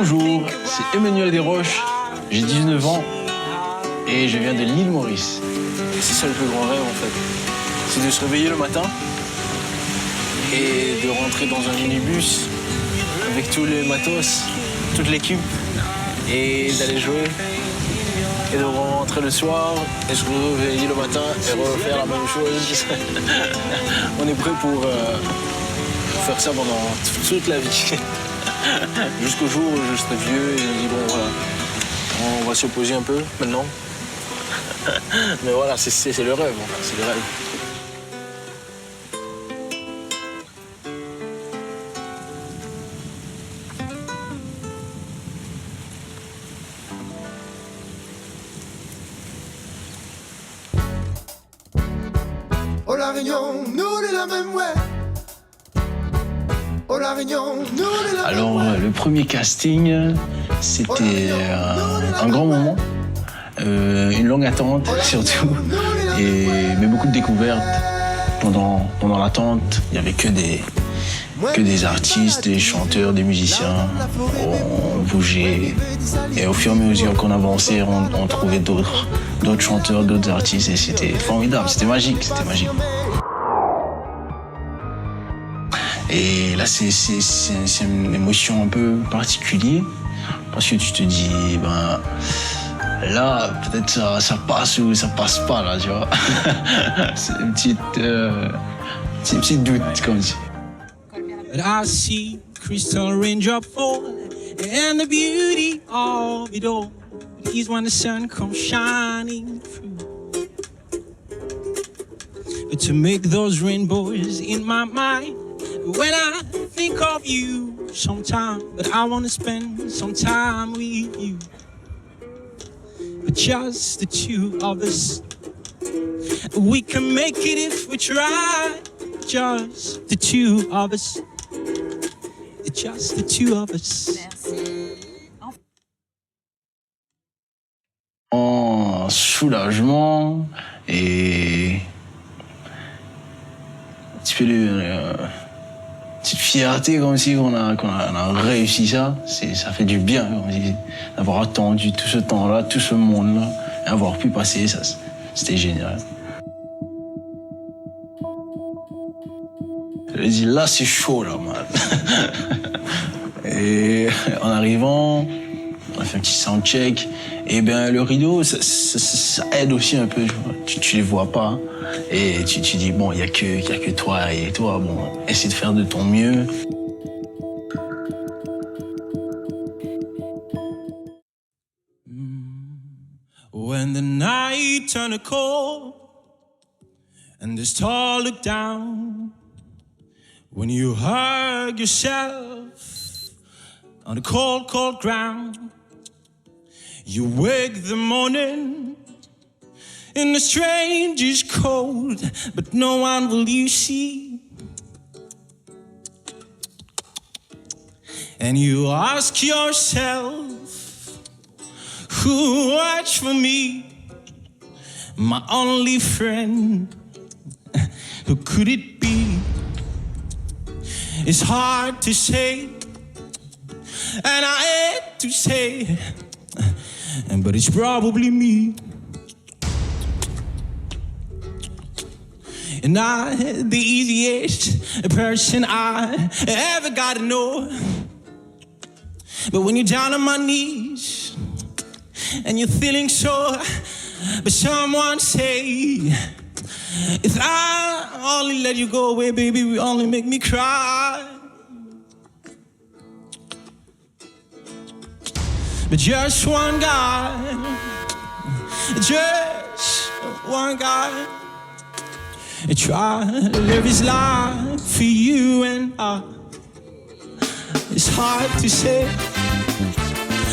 Bonjour, c'est Emmanuel Desroches, j'ai 19 ans et je viens de l'île Maurice. C'est ça le plus grand rêve en fait, c'est de se réveiller le matin et de rentrer dans un minibus avec tous les matos, toute l'équipe et d'aller jouer et de rentrer le soir et se réveiller le matin et refaire la même chose. On est prêt pour faire ça pendant toute la vie. Jusqu'au jour où je serai vieux et je me dis bon voilà, on va se poser un peu maintenant. Mais voilà, c'est le rêve, c'est le rêve. Oh la Réunion, nous de la même ouais. Oh la Réunion, nous de la Alors même ouais. le premier casting, c'était un grand moment, une longue attente surtout, mais beaucoup de découvertes pendant l'attente. Il n'y avait que des artistes, des chanteurs, des musiciens. On bougeait et au fur et à mesure qu'on avançait, on trouvait d'autres chanteurs, d'autres artistes et c'était formidable, c'était magique. Et là, c'est une émotion un peu particulière parce que tu te dis, ben là, peut-être ça passe ou ça passe pas, là, tu vois. C'est une petite doute, comme ça. But I see crystal raindrop fall and the beauty of it all is when the sun comes shining through. But to make those rainbows in my mind when I think of you sometime, but I want to spend some time with you. But just the two of us, we can make it if we try. Just the two of us. Just the two of us. En soulagement et un petit peu petite fierté comme si on a réussi ça. Ça fait du bien comme si, d'avoir attendu tout ce temps-là, tout ce monde-là et avoir pu passer ça. C'était génial. Je dis là c'est chaud là man. Et en arrivant, on a fait un petit soundcheck et ben le rideau ça aide aussi un peu, tu les vois pas et tu dis bon il y a que toi et toi, bon essaie de faire de ton mieux. When the night turned cold and the stars looked down, when you hug yourself on the cold, cold ground, you wake the morning in the strangest cold, but no one will you see. And you ask yourself, who watched for me, my only friend, who could it be? It's hard to say, and I hate to say, but it's probably me. And I, the easiest person I ever got to know. But when you're down on my knees and you're feeling sore, but someone say, if I only let you go away, baby, you only make me cry. But just one guy, try to live his life for you and I. It's hard to say,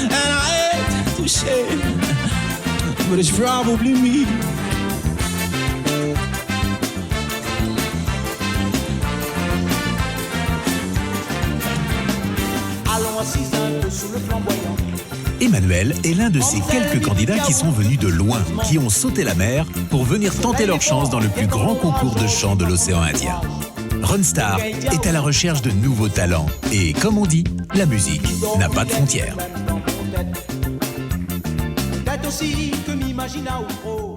and I hate to say, but it's probably me. Emmanuel est l'un de ces quelques candidats qui sont venus de loin, qui ont sauté la mer pour venir tenter leur chance dans le plus grand concours de chant de l'océan Indien. Runstar est à la recherche de nouveaux talents et, comme on dit, la musique n'a pas de frontières. Peut-être aussi que m'imagina ou trop.